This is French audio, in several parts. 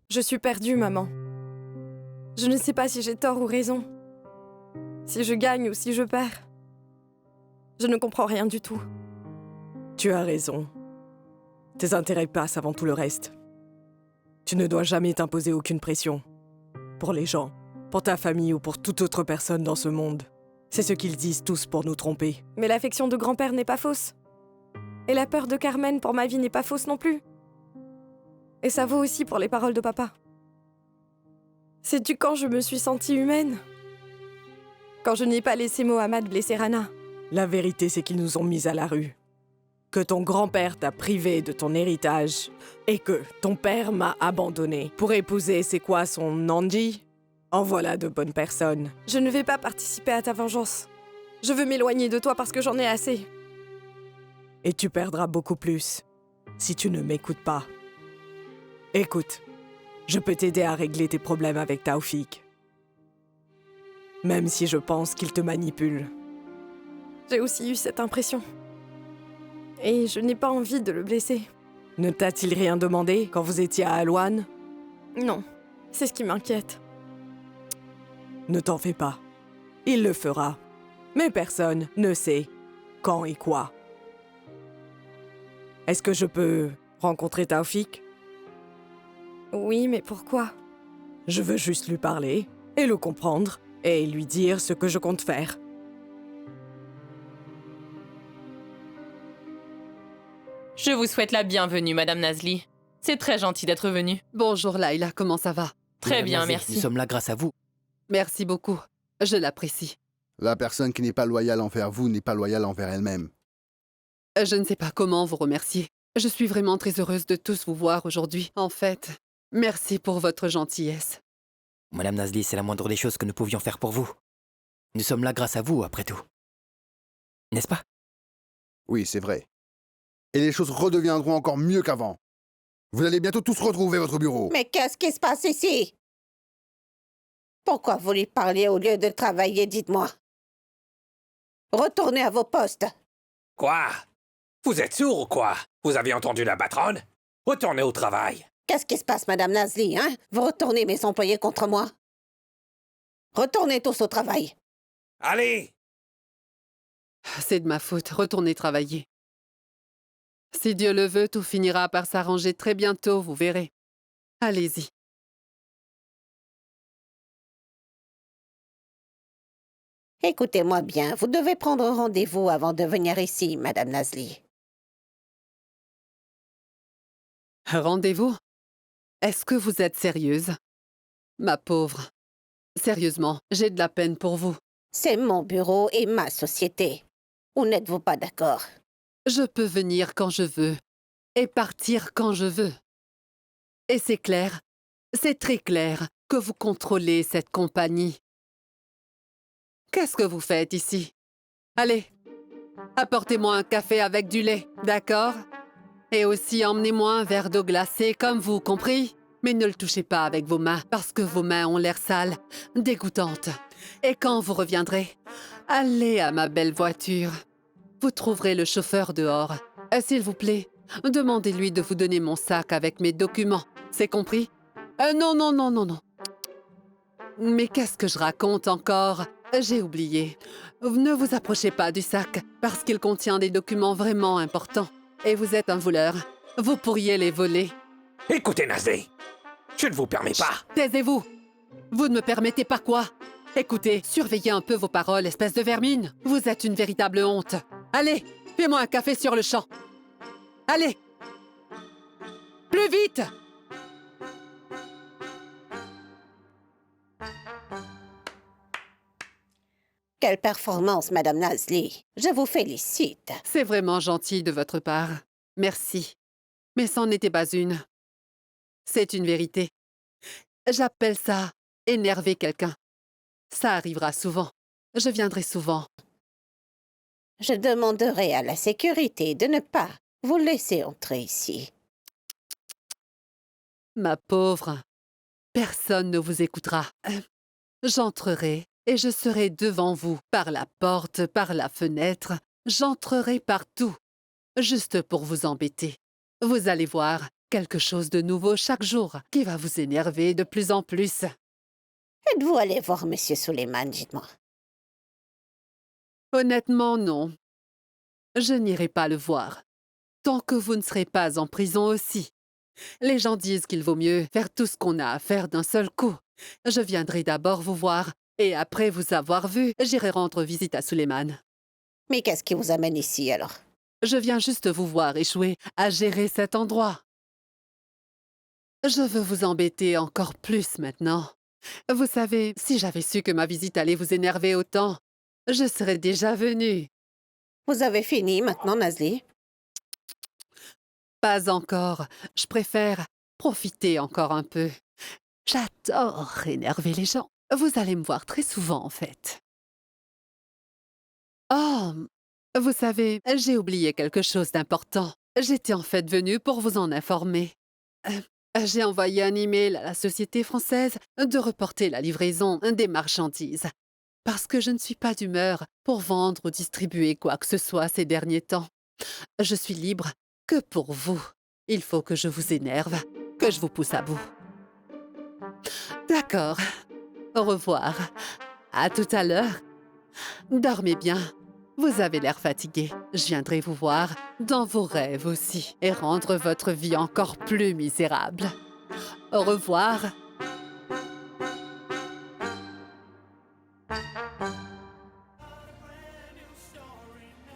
Je suis perdue, maman. Je ne sais pas si j'ai tort ou raison. Si je gagne ou si je perds. Je ne comprends rien du tout. Tu as raison. Tes intérêts passent avant tout le reste. Tu ne dois jamais t'imposer aucune pression. Pour les gens, pour ta famille ou pour toute autre personne dans ce monde. C'est ce qu'ils disent tous pour nous tromper. Mais l'affection de grand-père n'est pas fausse. Et la peur de Carmen pour ma vie n'est pas fausse non plus. Et ça vaut aussi pour les paroles de papa. Sais-tu quand je me suis sentie humaine? Quand je n'ai pas laissé Mohamed blesser Rana. La vérité, c'est qu'ils nous ont mis à la rue. Que ton grand-père t'a privé de ton héritage et que ton père m'a abandonné pour épouser, c'est quoi, son Nandi? En voilà de bonnes personnes. Je ne vais pas participer à ta vengeance. Je veux m'éloigner de toi parce que j'en ai assez. Et tu perdras beaucoup plus si tu ne m'écoutes pas. Écoute, je peux t'aider à régler tes problèmes avec Taoufik. Même si je pense qu'il te manipule. J'ai aussi eu cette impression. Et je n'ai pas envie de le blesser. Ne t'a-t-il rien demandé quand vous étiez à Alouane? Non, c'est ce qui m'inquiète. Ne t'en fais pas. Il le fera. Mais personne ne sait quand et quoi. Est-ce que je peux rencontrer Taoufik? Oui, mais pourquoi? Je veux juste lui parler et le comprendre et lui dire ce que je compte faire. Je vous souhaite la bienvenue, Madame Nazli. C'est très gentil d'être venue. Bonjour Laila, comment ça va? Très Madame bien, Nazli, merci. Nous sommes là grâce à vous. Merci beaucoup, je l'apprécie. La personne qui n'est pas loyale envers vous n'est pas loyale envers elle-même. Je ne sais pas comment vous remercier. Je suis vraiment très heureuse de tous vous voir aujourd'hui. En fait, merci pour votre gentillesse. Madame Nazli, c'est la moindre des choses que nous pouvions faire pour vous. Nous sommes là grâce à vous, après tout. N'est-ce pas? Oui, c'est vrai. Et les choses redeviendront encore mieux qu'avant. Vous allez bientôt tous retrouver votre bureau. Mais qu'est-ce qui se passe ici? Pourquoi vous lui parlez au lieu de travailler, dites-moi? Retournez à vos postes. Quoi? Vous êtes sourd ou quoi? Vous avez entendu la patronne? Retournez au travail. Qu'est-ce qui se passe, Madame Nazli, hein? Vous retournez mes employés contre moi? Retournez tous au travail. Allez! C'est de ma faute, retournez travailler. Si Dieu le veut, tout finira par s'arranger très bientôt, vous verrez. Allez-y. Écoutez-moi bien, vous devez prendre rendez-vous avant de venir ici, Madame Nazli. Rendez-vous? Est-ce que vous êtes sérieuse? Ma pauvre. Sérieusement, j'ai de la peine pour vous. C'est mon bureau et ma société. Ou n'êtes-vous pas d'accord? Je peux venir quand je veux et partir quand je veux. Et c'est clair, c'est très clair que vous contrôlez cette compagnie. Qu'est-ce que vous faites ici? Allez, apportez-moi un café avec du lait, d'accord? Et aussi emmenez-moi un verre d'eau glacée comme vous, compris? Mais ne le touchez pas avec vos mains, parce que vos mains ont l'air sales, dégoûtantes. Et quand vous reviendrez, allez à ma belle voiture. Vous trouverez le chauffeur dehors. S'il vous plaît, demandez-lui de vous donner mon sac avec mes documents. C'est compris? Non, non, non, non, non. Mais qu'est-ce que je raconte encore? J'ai oublié. Ne vous approchez pas du sac, parce qu'il contient des documents vraiment importants. Et vous êtes un voleur. Vous pourriez les voler. Écoutez, Nazli, je ne vous permets pas. Taisez-vous! Vous ne me permettez pas quoi? Écoutez, surveillez un peu vos paroles, espèce de vermine. Vous êtes une véritable honte. Allez, fais-moi un café sur le champ. Allez! Plus vite! Quelle performance, Madame Nazli. Je vous félicite. C'est vraiment gentil de votre part. Merci. Mais c'en n'était pas une. C'est une vérité. J'appelle ça énerver quelqu'un. Ça arrivera souvent. Je viendrai souvent. Je demanderai à la sécurité de ne pas vous laisser entrer ici. Ma pauvre, personne ne vous écoutera. J'entrerai et je serai devant vous, par la porte, par la fenêtre. J'entrerai partout, juste pour vous embêter. Vous allez voir, Quelque chose de nouveau chaque jour qui va vous énerver de plus en plus. Êtes-vous allé voir Monsieur Suleiman, dites-moi? Honnêtement, non. Je n'irai pas le voir. Tant que vous ne serez pas en prison aussi. Les gens disent qu'il vaut mieux faire tout ce qu'on a à faire d'un seul coup. Je viendrai d'abord vous voir, et après vous avoir vu, j'irai rendre visite à Suleiman. Mais qu'est-ce qui vous amène ici, alors? Je viens juste vous voir échouer à gérer cet endroit. Je veux vous embêter encore plus maintenant. Vous savez, si j'avais su que ma visite allait vous énerver autant, je serais déjà venue. Vous avez fini maintenant, Nazli? Pas encore. Je préfère profiter encore un peu. J'adore énerver les gens. Vous allez me voir très souvent, en fait. Oh, vous savez, j'ai oublié quelque chose d'important. J'étais en fait venue pour vous en informer. J'ai envoyé un email à la société française de reporter la livraison des marchandises. Parce que je ne suis pas d'humeur pour vendre ou distribuer quoi que ce soit ces derniers temps. Je suis libre que pour vous. Il faut que je vous énerve, que je vous pousse à bout. D'accord. Au revoir. À tout à l'heure. Dormez bien. Vous avez l'air fatigué. Je viendrai vous voir dans vos rêves aussi et rendre votre vie encore plus misérable. Au revoir.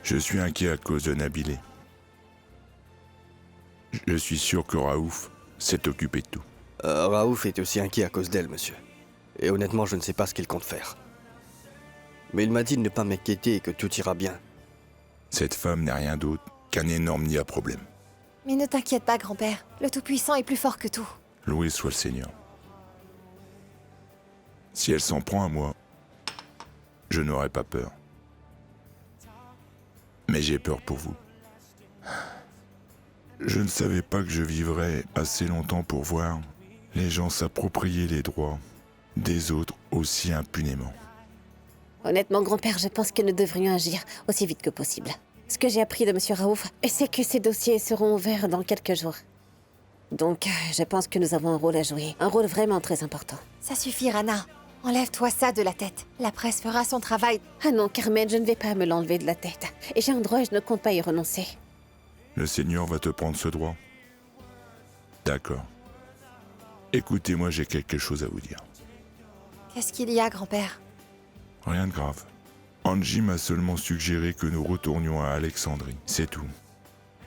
Je suis inquiet à cause de Nabilé. Je suis sûr que Raouf s'est occupé de tout. Raouf est aussi inquiet à cause d'elle, monsieur. Et honnêtement, je ne sais pas ce qu'il compte faire. Mais il m'a dit de ne pas m'inquiéter et que tout ira bien. Cette femme n'est rien d'autre qu'un énorme nid à problème. Mais ne t'inquiète pas, grand-père. Le Tout-Puissant est plus fort que tout. Loué soit le Seigneur. Si elle s'en prend à moi, je n'aurai pas peur. Mais j'ai peur pour vous. Je ne savais pas que je vivrais assez longtemps pour voir les gens s'approprier les droits des autres aussi impunément. Honnêtement, grand-père, je pense que nous devrions agir aussi vite que possible. Ce que j'ai appris de Monsieur Raouf, c'est que ces dossiers seront ouverts dans quelques jours. Donc, je pense que nous avons un rôle à jouer. Un rôle vraiment très important. Ça suffit, Rana. Enlève-toi ça de la tête. La presse fera son travail. Ah non, Carmen, je ne vais pas me l'enlever de la tête. Et j'ai un droit et je ne compte pas y renoncer. Le Seigneur va te prendre ce droit. D'accord. Écoutez-moi, j'ai quelque chose à vous dire. Qu'est-ce qu'il y a, grand-père? Rien de grave. Angie m'a seulement suggéré que nous retournions à Alexandrie, c'est tout.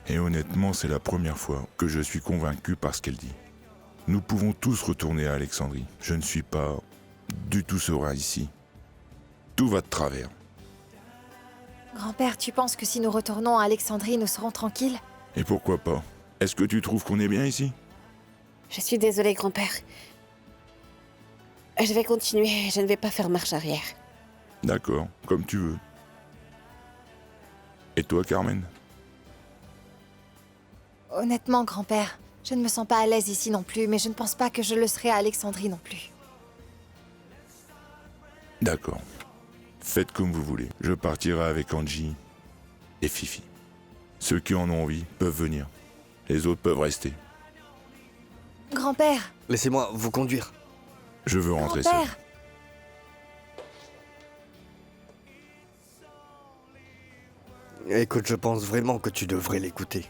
Et honnêtement, c'est la première fois que je suis convaincu par ce qu'elle dit. Nous pouvons tous retourner à Alexandrie. Je ne suis pas du tout serein ici. Tout va de travers. Grand-père, tu penses que si nous retournons à Alexandrie, nous serons tranquilles? Et pourquoi pas? Est-ce que tu trouves qu'on est bien ici? Je suis désolée, grand-père. Je vais continuer, je ne vais pas faire marche arrière. D'accord, comme tu veux. Et toi, Carmen? Honnêtement, grand-père, je ne me sens pas à l'aise ici non plus, mais je ne pense pas que je le serai à Alexandrie non plus. D'accord. Faites comme vous voulez. Je partirai avec Angie et Fifi. Ceux qui en ont envie peuvent venir. Les autres peuvent rester. Grand-père! Laissez-moi vous conduire. Je veux rentrer seul. Grand-père! Écoute, je pense vraiment que tu devrais l'écouter.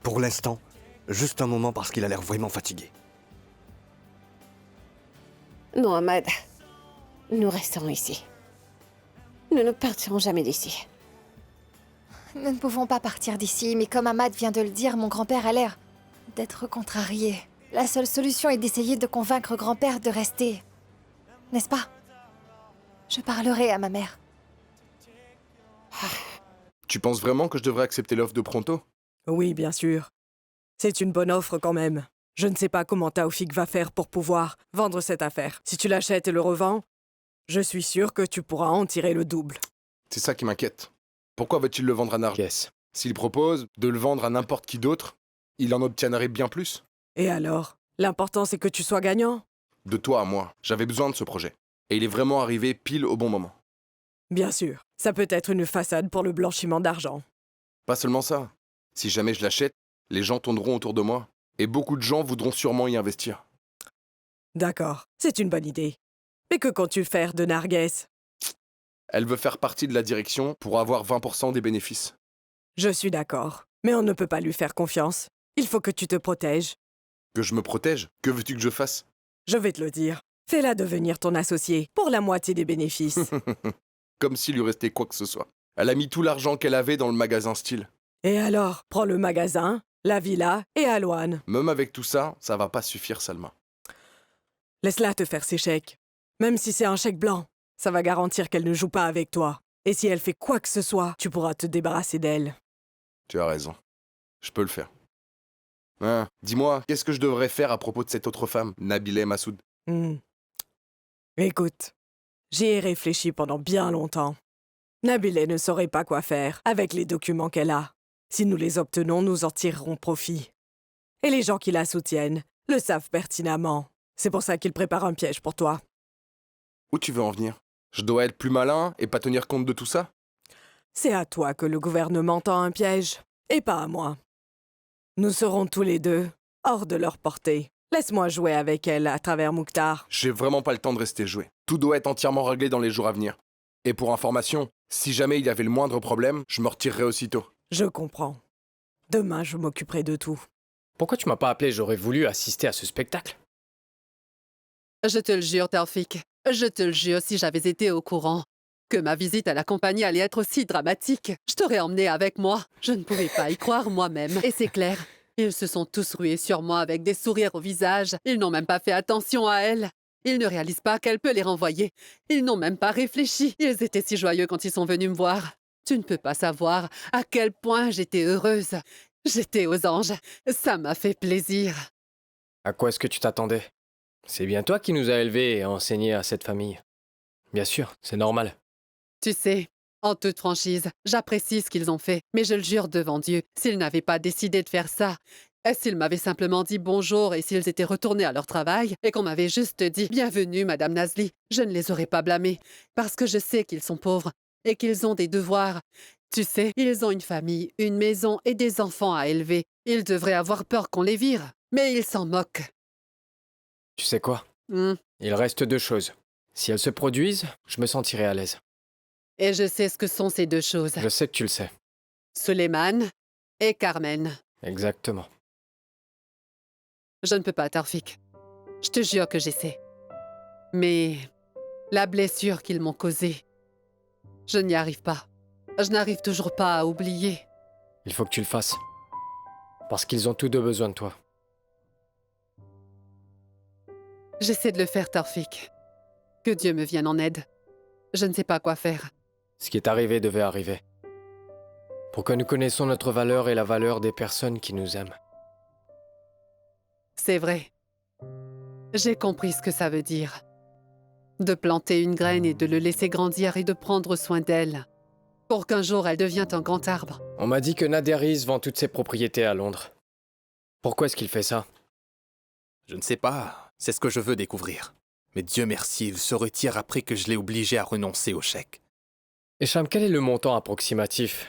Pour l'instant, juste un moment parce qu'il a l'air vraiment fatigué. Non, Ahmad. Nous resterons ici. Nous ne partirons jamais d'ici. Nous ne pouvons pas partir d'ici, mais comme Ahmad vient de le dire, mon grand-père a l'air d'être contrarié. La seule solution est d'essayer de convaincre grand-père de rester. N'est-ce pas? Je parlerai à ma mère. Tu penses vraiment que je devrais accepter l'offre de Pronto? Oui, bien sûr. C'est une bonne offre quand même. Je ne sais pas comment Taoufik va faire pour pouvoir vendre cette affaire. Si tu l'achètes et le revends, je suis sûr que tu pourras en tirer le double. C'est ça qui m'inquiète. Pourquoi va-t-il le vendre à Narges? S'il propose de le vendre à n'importe qui d'autre, il en obtiendrait bien plus. Et alors? L'important, c'est que tu sois gagnant. De toi à moi, j'avais besoin de ce projet. Et il est vraiment arrivé pile au bon moment. Bien sûr, ça peut être une façade pour le blanchiment d'argent. Pas seulement ça. Si jamais je l'achète, les gens tourneront autour de moi. Et beaucoup de gens voudront sûrement y investir. D'accord, c'est une bonne idée. Mais que comptes-tu faire de Narges? Elle veut faire partie de la direction pour avoir 20% des bénéfices. Je suis d'accord, mais on ne peut pas lui faire confiance. Il faut que tu te protèges. Que je me protège? Que veux-tu que je fasse? Je vais te le dire. Fais-la devenir ton associé pour la moitié des bénéfices. Comme s'il lui restait quoi que ce soit. Elle a mis tout l'argent qu'elle avait dans le magasin Style. Et alors, prends le magasin, la villa et Aloane. Même avec tout ça, ça va pas suffire, Salma. Laisse-la te faire ses chèques. Même si c'est un chèque blanc, ça va garantir qu'elle ne joue pas avec toi. Et si elle fait quoi que ce soit, tu pourras te débarrasser d'elle. Tu as raison. Je peux le faire. Hein, dis-moi, qu'est-ce que je devrais faire à propos de cette autre femme, Nabila Massoud? Écoute, j'y ai réfléchi pendant bien longtemps. Nabila ne saurait pas quoi faire avec les documents qu'elle a. Si nous les obtenons, nous en tirerons profit. Et les gens qui la soutiennent le savent pertinemment. C'est pour ça qu'ils préparent un piège pour toi. Où tu veux en venir? Je dois être plus malin et pas tenir compte de tout ça? C'est à toi que le gouvernement tend un piège, et pas à moi. Nous serons tous les deux hors de leur portée. Laisse-moi jouer avec elle à travers Mouktar. J'ai vraiment pas le temps de rester joué. Tout doit être entièrement réglé dans les jours à venir. Et pour information, si jamais il y avait le moindre problème, je me retirerai aussitôt. Je comprends. Demain, je m'occuperai de tout. Pourquoi tu m'as pas appelé? J'aurais voulu assister à ce spectacle. Je te le jure, Taufik. Je te le jure, si j'avais été au courant que ma visite à la compagnie allait être aussi dramatique, je t'aurais emmené avec moi. Je ne pouvais pas y croire moi-même. Et c'est clair, ils se sont tous rués sur moi avec des sourires au visage. Ils n'ont même pas fait attention à elle. Ils ne réalisent pas qu'elle peut les renvoyer. Ils n'ont même pas réfléchi. Ils étaient si joyeux quand ils sont venus me voir. Tu ne peux pas savoir à quel point j'étais heureuse. J'étais aux anges. Ça m'a fait plaisir. À quoi est-ce que tu t'attendais? C'est bien toi qui nous as élevés et enseigné à cette famille. Bien sûr, c'est normal. Tu sais, en toute franchise, j'apprécie ce qu'ils ont fait, mais je le jure devant Dieu, s'ils n'avaient pas décidé de faire ça, et s'ils m'avaient simplement dit bonjour et s'ils étaient retournés à leur travail, et qu'on m'avait juste dit « Bienvenue, Madame Nazli », je ne les aurais pas blâmés, parce que je sais qu'ils sont pauvres et qu'ils ont des devoirs. Tu sais, ils ont une famille, une maison et des enfants à élever. Ils devraient avoir peur qu'on les vire, mais ils s'en moquent. Tu sais quoi? Il reste deux choses. Si elles se produisent, je me sentirai à l'aise. Et je sais ce que sont ces deux choses. Je sais que tu le sais. Suleiman et Carmen. Exactement. Je ne peux pas, Taufik. Je te jure que j'essaie. Mais la blessure qu'ils m'ont causée, je n'y arrive pas. Je n'arrive toujours pas à oublier. Il faut que tu le fasses. Parce qu'ils ont tous deux besoin de toi. J'essaie de le faire, Taufik. Que Dieu me vienne en aide. Je ne sais pas quoi faire. Ce qui est arrivé devait arriver. Pour que nous connaissions notre valeur et la valeur des personnes qui nous aiment. C'est vrai. J'ai compris ce que ça veut dire. De planter une graine et de le laisser grandir et de prendre soin d'elle. Pour qu'un jour elle devienne un grand arbre. On m'a dit que Naderis vend toutes ses propriétés à Londres. Pourquoi est-ce qu'il fait ça? Je ne sais pas. C'est ce que je veux découvrir. Mais Dieu merci, il se retire après que je l'ai obligé à renoncer au chèque. Hicham, quel est le montant approximatif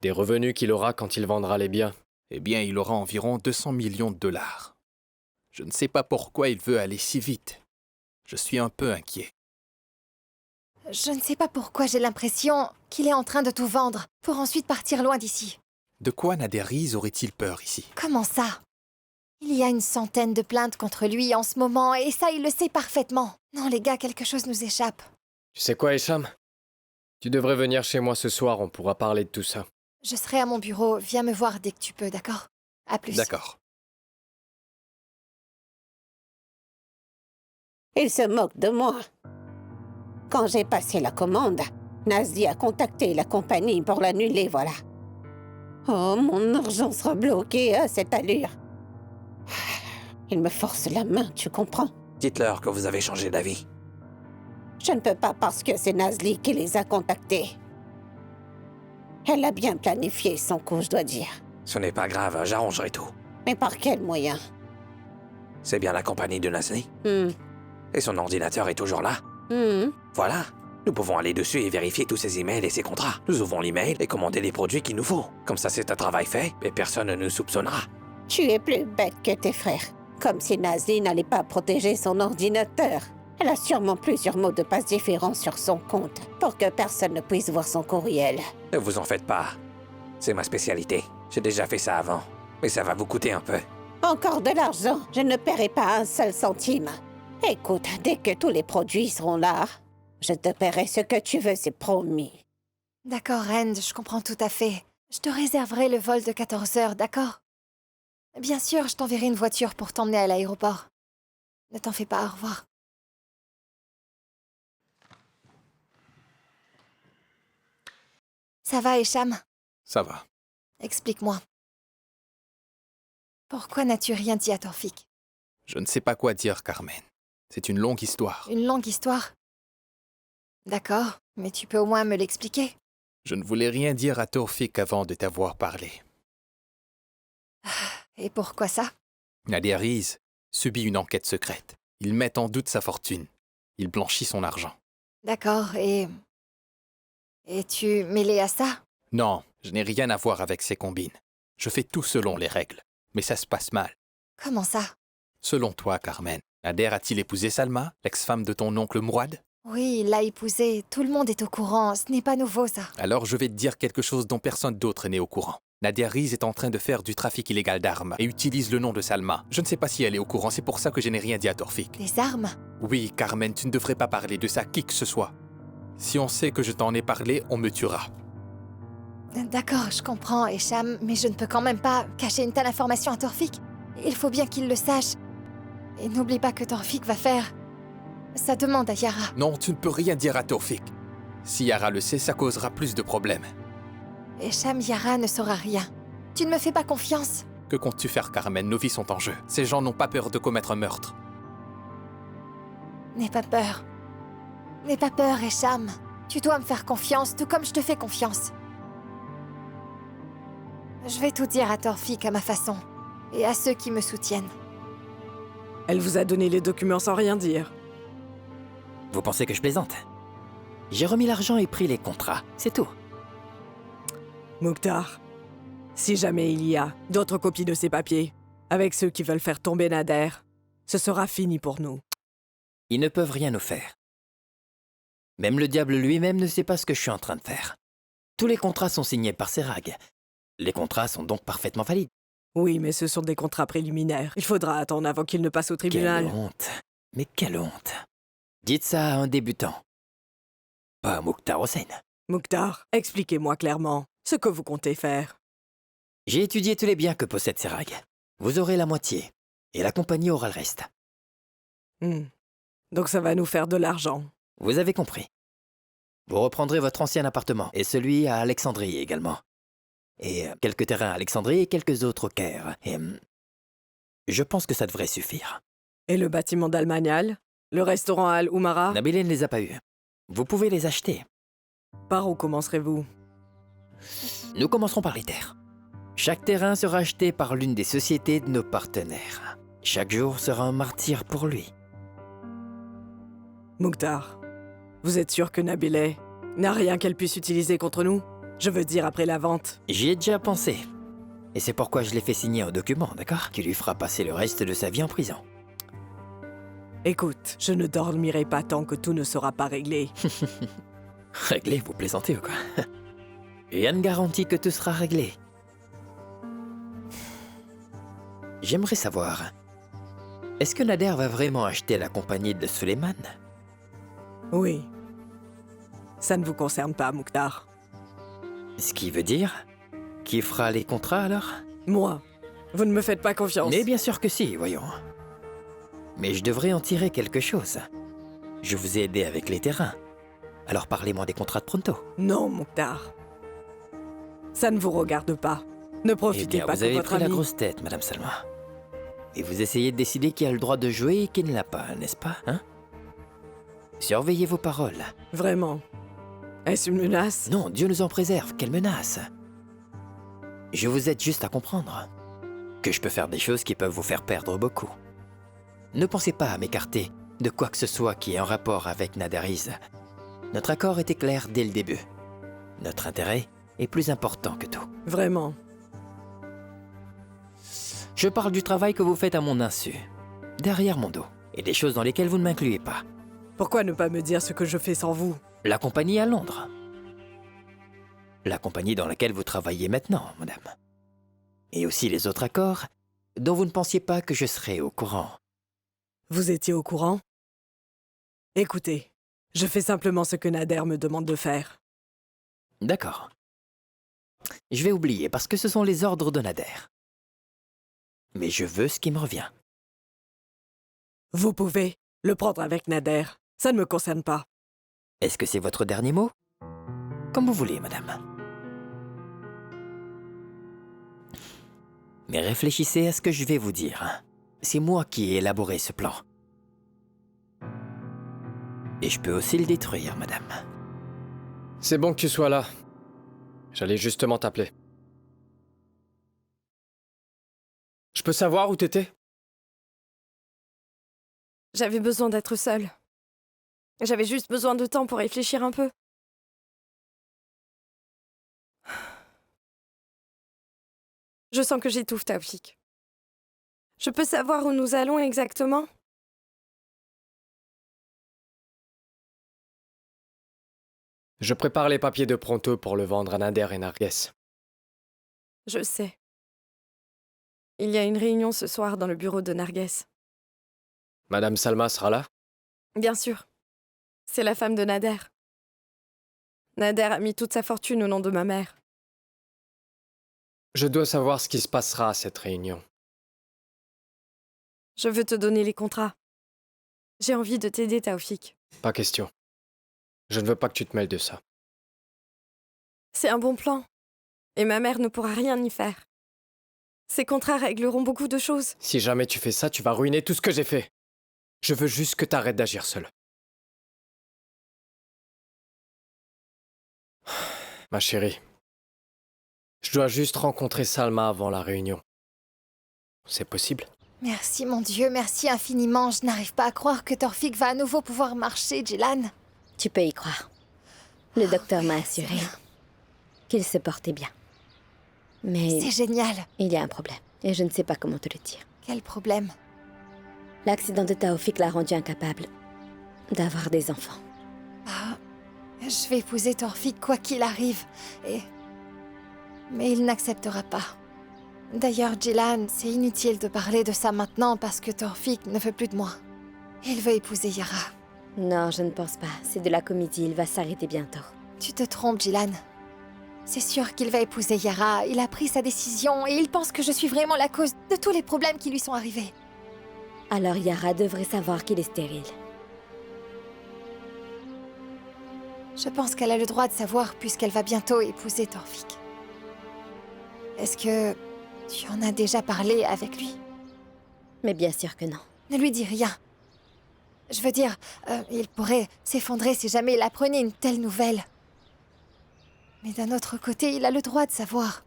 des revenus qu'il aura quand il vendra les biens? Eh bien, il aura environ 200 millions de dollars. Je ne sais pas pourquoi il veut aller si vite. Je suis un peu inquiet. Je ne sais pas pourquoi j'ai l'impression qu'il est en train de tout vendre pour ensuite partir loin d'ici. De quoi Naderis aurait-il peur ici? Comment ça? Il y a une centaine de plaintes contre lui en ce moment et ça, il le sait parfaitement. Non, les gars, quelque chose nous échappe. Tu sais quoi, Hicham? Tu devrais venir chez moi ce soir, on pourra parler de tout ça. Je serai à mon bureau, viens me voir dès que tu peux, d'accord? À plus. D'accord. Il se moque de moi. Quand j'ai passé la commande, Nazli a contacté la compagnie pour l'annuler, voilà. Oh, mon argent sera bloqué à cette allure. Il me force la main, tu comprends? Dites-leur que vous avez changé d'avis. Je ne peux pas parce que c'est Nazli qui les a contactés. Elle a bien planifié son coup, je dois dire. Ce n'est pas grave, j'arrangerai tout. Mais par quel moyen? C'est bien la compagnie de Nazli. Et son ordinateur est toujours là. Voilà. Nous pouvons aller dessus et vérifier tous ses emails et ses contrats. Nous ouvrons l'email et commander les produits qu'il nous faut. Comme ça, c'est un travail fait et personne ne nous soupçonnera. Tu es plus bête que tes frères. Comme si Nazli n'allait pas protéger son ordinateur. Elle a sûrement plusieurs mots de passe différents sur son compte pour que personne ne puisse voir son courriel. Ne vous en faites pas. C'est ma spécialité. J'ai déjà fait ça avant. Mais ça va vous coûter un peu. Encore de l'argent, je ne paierai pas un seul centime. Écoute, dès que tous les produits seront là, je te paierai ce que tu veux, c'est promis. D'accord, Rand, je comprends tout à fait. Je te réserverai le vol de 14 heures, d'accord? Bien sûr, je t'enverrai une voiture pour t'emmener à l'aéroport. Ne t'en fais pas, au revoir. Ça va, Esham? Ça va. Explique-moi. Pourquoi n'as-tu rien dit à Torfik? Je ne sais pas quoi dire, Carmen. C'est une longue histoire. Une longue histoire? D'accord, mais tu peux au moins me l'expliquer. Je ne voulais rien dire à Torfik avant de t'avoir parlé. Et pourquoi ça? Nadia Riz subit une enquête secrète. Ils mettent en doute sa fortune. Il blanchit son argent. D'accord, et tu mêlé à ça? Non, je n'ai rien à voir avec ces combines. Je fais tout selon les règles. Mais ça se passe mal. Comment ça? Selon toi, Carmen, Nader a-t-il épousé Salma, l'ex-femme de ton oncle Mourad? Oui, il l'a épousée. Tout le monde est au courant. Ce n'est pas nouveau, ça. Alors je vais te dire quelque chose dont personne d'autre n'est au courant. Nadia Riz est en train de faire du trafic illégal d'armes et utilise le nom de Salma. Je ne sais pas si elle est au courant, c'est pour ça que je n'ai rien dit à Torfik. Des armes? Oui, Carmen, tu ne devrais pas parler de ça à qui que ce soit. Si on sait que je t'en ai parlé, on me tuera. D'accord, je comprends, Esham, mais je ne peux quand même pas cacher une telle information à Torfik. Il faut bien qu'il le sache. Et n'oublie pas que Torfik va faire sa demande à Yara. Non, tu ne peux rien dire à Torfik. Si Yara le sait, ça causera plus de problèmes. Esham, Yara ne saura rien. Tu ne me fais pas confiance. Que comptes-tu faire, Carmen? Nos vies sont en jeu. Ces gens n'ont pas peur de commettre un meurtre. N'aie pas peur. N'aie pas peur, Esham. Tu dois me faire confiance, tout comme je te fais confiance. Je vais tout dire à Torfik à ma façon, et à ceux qui me soutiennent. Elle vous a donné les documents sans rien dire. Vous pensez que je plaisante? J'ai remis l'argent et pris les contrats, c'est tout. Mukhtar, si jamais il y a d'autres copies de ces papiers, avec ceux qui veulent faire tomber Nader, ce sera fini pour nous. Ils ne peuvent rien nous faire. Même le diable lui-même ne sait pas ce que je suis en train de faire. Tous les contrats sont signés par Serag. Les contrats sont donc parfaitement valides. Oui, mais ce sont des contrats préliminaires. Il faudra attendre avant qu'ils ne passent au tribunal. Quelle honte. Mais quelle honte. Dites ça à un débutant. Pas à Mukhtar Hossein. Mukhtar, expliquez-moi clairement ce que vous comptez faire. J'ai étudié tous les biens que possède Serag. Vous aurez la moitié, et la compagnie aura le reste. Donc ça va nous faire de l'argent. Vous avez compris. Vous reprendrez votre ancien appartement, et celui à Alexandrie également. Et quelques terrains à Alexandrie et quelques autres au Caire. Et je pense que ça devrait suffire. Et le bâtiment d'Al-Manial? Le restaurant à Al-Oumara? Nabilé ne les a pas eus. Vous pouvez les acheter. Par où commencerez-vous? Nous commencerons par les terres. Chaque terrain sera acheté par l'une des sociétés de nos partenaires. Chaque jour sera un martyr pour lui. Mukhtar, vous êtes sûr que Nabilé n'a rien qu'elle puisse utiliser contre nous? Je veux dire après la vente. J'y ai déjà pensé. Et c'est pourquoi je l'ai fait signer un document, d'accord? Qui lui fera passer le reste de sa vie en prison. Écoute, je ne dormirai pas tant que tout ne sera pas réglé. Réglé, vous plaisantez ou quoi? Rien ne garantit que tout sera réglé. J'aimerais savoir, est-ce que Nader va vraiment acheter la compagnie de Suleiman? Oui. Ça ne vous concerne pas, Mukhtar. Ce qui veut dire? Qui fera les contrats alors? Moi. Vous ne me faites pas confiance. Mais bien sûr que si, voyons. Mais je devrais en tirer quelque chose. Je vous ai aidé avec les terrains. Alors parlez-moi des contrats de pronto. Non, Mukhtar. Ça ne vous regarde pas. Ne profitez pas vous avez de votre pris la ami. grosse tête, Madame Salma. Et vous essayez de décider qui a le droit de jouer et qui ne l'a pas, n'est-ce pas, hein? Surveillez vos paroles. Vraiment? Est-ce une menace? Non, Dieu nous en préserve. Quelle menace? Je vous aide juste à comprendre que je peux faire des choses qui peuvent vous faire perdre beaucoup. Ne pensez pas à m'écarter de quoi que ce soit qui ait un rapport avec Nader Riz. Notre accord était clair dès le début. Notre intérêt est plus important que tout. Vraiment? Je parle du travail que vous faites à mon insu, derrière mon dos, et des choses dans lesquelles vous ne m'incluez pas. Pourquoi ne pas me dire ce que je fais sans vous? La compagnie à Londres. La compagnie dans laquelle vous travaillez maintenant, madame. Et aussi les autres accords dont vous ne pensiez pas que je serais au courant. Vous étiez au courant? Écoutez, je fais simplement ce que Nader me demande de faire. D'accord. Je vais oublier parce que ce sont les ordres de Nader. Mais je veux ce qui me revient. Vous pouvez le prendre avec Nader. Ça ne me concerne pas. Est-ce que c'est votre dernier mot? Comme vous voulez, madame. Mais réfléchissez à ce que je vais vous dire. C'est moi qui ai élaboré ce plan. Et je peux aussi le détruire, madame. C'est bon que tu sois là. J'allais justement t'appeler. Je peux savoir où t'étais? J'avais besoin d'être seule. J'avais juste besoin de temps pour réfléchir un peu. Je sens que j'étouffe, Taoufik. Je peux savoir où nous allons exactement? Je prépare les papiers de Pronto pour le vendre à Nader et Narges. Je sais. Il y a une réunion ce soir dans le bureau de Narges. Madame Salma sera là? Bien sûr. C'est la femme de Nader. Nader a mis toute sa fortune au nom de ma mère. Je dois savoir ce qui se passera à cette réunion. Je veux te donner les contrats. J'ai envie de t'aider, Taoufik. Pas question. Je ne veux pas que tu te mêles de ça. C'est un bon plan. Et ma mère ne pourra rien y faire. Ces contrats régleront beaucoup de choses. Si jamais tu fais ça, tu vas ruiner tout ce que j'ai fait. Je veux juste que t'arrêtes d'agir seule. Ma chérie, je dois juste rencontrer Salma avant la réunion. C'est possible? Merci mon Dieu, merci infiniment. Je n'arrive pas à croire que Torfik va à nouveau pouvoir marcher, Jilan. Tu peux y croire. Le docteur m'a assuré qu'il se portait bien. Mais c'est génial. Il y a un problème, et je ne sais pas comment te le dire. Quel problème? L'accident de Taoufik l'a rendu incapable d'avoir des enfants. Ah, je vais épouser Torfik quoi qu'il arrive, mais il n'acceptera pas. D'ailleurs, Jilan, c'est inutile de parler de ça maintenant parce que Torfik ne veut plus de moi. Il veut épouser Yara. Non, je ne pense pas. C'est de la comédie, il va s'arrêter bientôt. Tu te trompes, Jilan. C'est sûr qu'il va épouser Yara. Il a pris sa décision et il pense que je suis vraiment la cause de tous les problèmes qui lui sont arrivés. Alors Yara devrait savoir qu'il est stérile. Je pense qu'elle a le droit de savoir puisqu'elle va bientôt épouser Torfik. Est-ce que tu en as déjà parlé avec lui? Mais bien sûr que non. Ne lui dis rien. Je veux dire, il pourrait s'effondrer si jamais il apprenait une telle nouvelle. Mais d'un autre côté, il a le droit de savoir.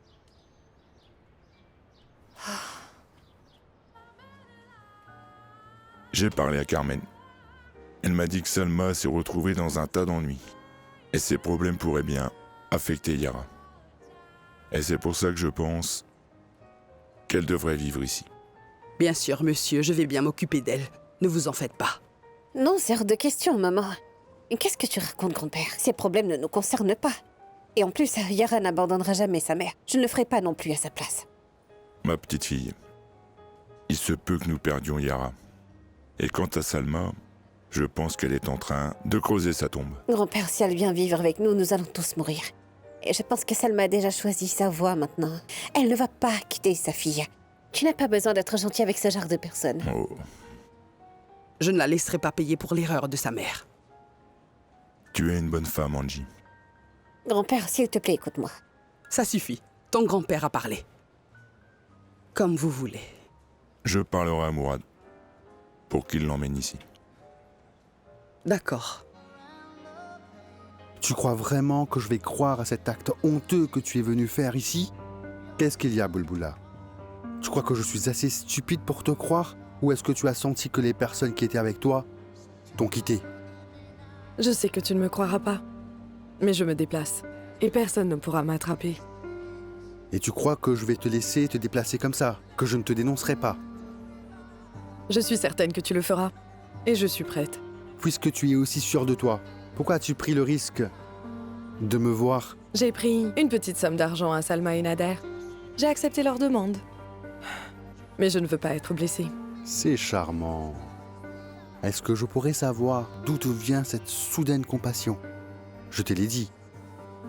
J'ai parlé à Carmen. Elle m'a dit que Salma s'est retrouvée dans un tas d'ennuis. Et ses problèmes pourraient bien affecter Yara. Et c'est pour ça que je pense qu'elle devrait vivre ici. Bien sûr, monsieur, je vais bien m'occuper d'elle. Ne vous en faites pas. Non, c'est hors de question, maman. Qu'est-ce que tu racontes, grand-père? Ces problèmes ne nous concernent pas. Et en plus, Yara n'abandonnera jamais sa mère. Je ne le ferai pas non plus à sa place. Ma petite fille, il se peut que nous perdions Yara. Et quant à Salma, je pense qu'elle est en train de creuser sa tombe. Grand-père, si elle vient vivre avec nous, nous allons tous mourir. Et je pense que Salma a déjà choisi sa voie maintenant. Elle ne va pas quitter sa fille. Tu n'as pas besoin d'être gentil avec ce genre de personne. Oh. Je ne la laisserai pas payer pour l'erreur de sa mère. Tu es une bonne femme, Angie. Grand-père, s'il te plaît, écoute-moi. Ça suffit. Ton grand-père a parlé. Comme vous voulez. Je parlerai à Mourad pour qu'il l'emmène ici. D'accord. Tu crois vraiment que je vais croire à cet acte honteux que tu es venu faire ici? Qu'est-ce qu'il y a, Bulbula? Tu crois que je suis assez stupide pour te croire? Ou est-ce que tu as senti que les personnes qui étaient avec toi t'ont quitté? Je sais que tu ne me croiras pas, mais je me déplace, et personne ne pourra m'attraper. Et tu crois que je vais te laisser te déplacer comme ça, que je ne te dénoncerai pas? Je suis certaine que tu le feras. Et je suis prête. Puisque tu es aussi sûr de toi, pourquoi as-tu pris le risque de me voir? J'ai pris une petite somme d'argent à Salma et Nader. J'ai accepté leur demande. Mais je ne veux pas être blessée. C'est charmant. Est-ce que je pourrais savoir d'où te vient cette soudaine compassion? Je te l'ai dit,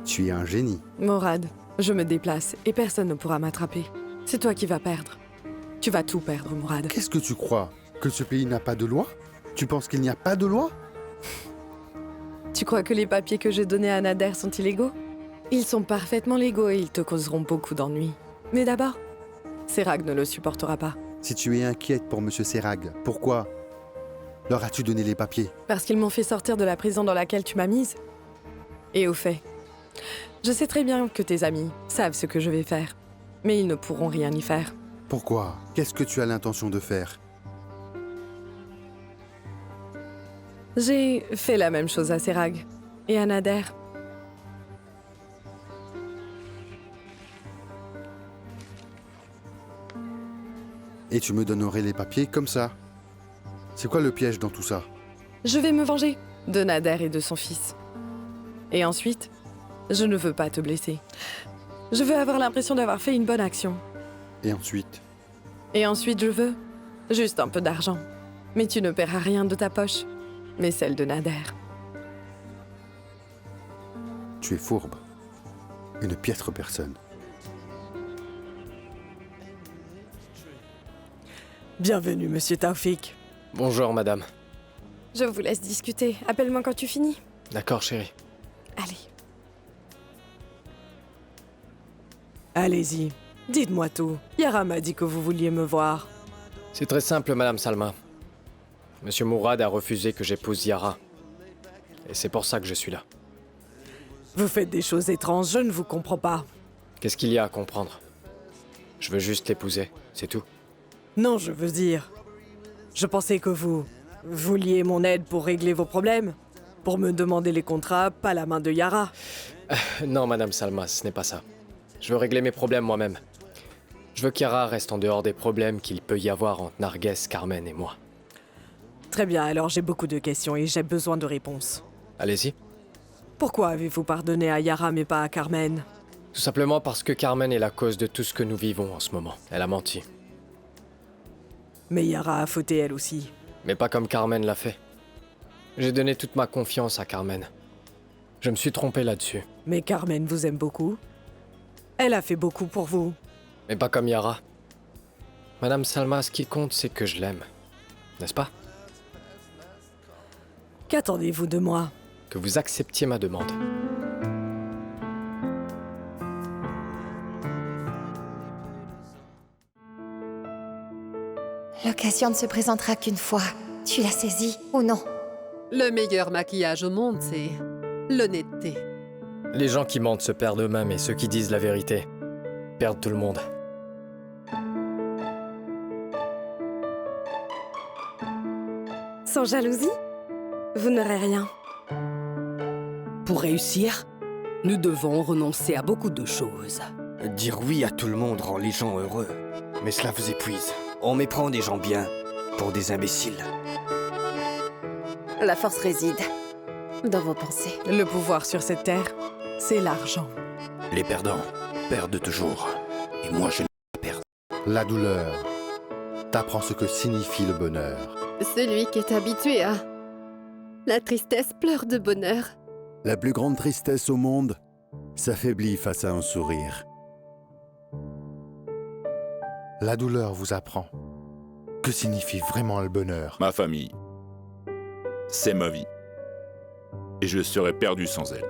tu es un génie. Morad, je me déplace et personne ne pourra m'attraper. C'est toi qui vas perdre. Tu vas tout perdre, Morad. Qu'est-ce que tu crois? Que ce pays n'a pas de loi? Tu penses qu'il n'y a pas de loi? Tu crois que les papiers que j'ai donnés à Nader sont illégaux? Ils sont parfaitement légaux et ils te causeront beaucoup d'ennuis. Mais d'abord, Serag ne le supportera pas. Si tu es inquiète pour Monsieur Serag, pourquoi leur as-tu donné les papiers? Parce qu'ils m'ont fait sortir de la prison dans laquelle tu m'as mise. Et au fait, je sais très bien que tes amis savent ce que je vais faire, mais ils ne pourront rien y faire. Pourquoi? Qu'est-ce que tu as l'intention de faire? J'ai fait la même chose à Serag et à Nader. Et tu me donnerais les papiers comme ça? C'est quoi le piège dans tout ça? Je vais me venger de Nader et de son fils. Et ensuite, je ne veux pas te blesser. Je veux avoir l'impression d'avoir fait une bonne action. Et ensuite? Et ensuite, je veux juste un peu d'argent. Mais tu ne paieras rien de ta poche, mais celle de Nader. Tu es fourbe. Une piètre personne. Bienvenue, Monsieur Taoufik. Bonjour, madame. Je vous laisse discuter. Appelle-moi quand tu finis. D'accord, chérie. Allez. Allez-y, dites-moi tout. Yara m'a dit que vous vouliez me voir. C'est très simple, madame Salma. Monsieur Mourad a refusé que j'épouse Yara. Et c'est pour ça que je suis là. Vous faites des choses étranges, je ne vous comprends pas. Qu'est-ce qu'il y a à comprendre? Je veux juste l'épouser, c'est tout. Non, je veux dire... Je pensais que vous vouliez mon aide pour régler vos problèmes. Pour me demander les contrats, pas la main de Yara. Non, madame Salma, ce n'est pas ça. Je veux régler mes problèmes moi-même. Je veux qu'Yara reste en dehors des problèmes qu'il peut y avoir entre Narges, Carmen et moi. Très bien, alors j'ai beaucoup de questions et j'ai besoin de réponses. Allez-y. Pourquoi avez-vous pardonné à Yara mais pas à Carmen? Tout simplement parce que Carmen est la cause de tout ce que nous vivons en ce moment. Elle a menti. Mais Yara a fauté elle aussi. Mais pas comme Carmen l'a fait. J'ai donné toute ma confiance à Carmen. Je me suis trompé là-dessus. Mais Carmen vous aime beaucoup. Elle a fait beaucoup pour vous. Mais pas comme Yara. Madame Salma, ce qui compte, c'est que je l'aime. N'est-ce pas? Qu'attendez-vous de moi? Que vous acceptiez ma demande. L'occasion ne se présentera qu'une fois. Tu l'as saisie ou non? Le meilleur maquillage au monde, c'est l'honnêteté. Les gens qui mentent se perdent eux-mêmes et ceux qui disent la vérité perdent tout le monde. Sans jalousie, vous n'aurez rien. Pour réussir, nous devons renoncer à beaucoup de choses. Dire oui à tout le monde rend les gens heureux. Mais cela vous épuise. On méprend des gens bien pour des imbéciles. La force réside dans vos pensées. Le pouvoir sur cette terre, c'est l'argent. Les perdants perdent toujours. Et moi, je ne vais pas perdre. La douleur t'apprend ce que signifie le bonheur. Celui qui est habitué à la tristesse pleure de bonheur. La plus grande tristesse au monde s'affaiblit face à un sourire. La douleur vous apprend que signifie vraiment le bonheur. Ma famille, c'est ma vie. Et je serais perdu sans elle.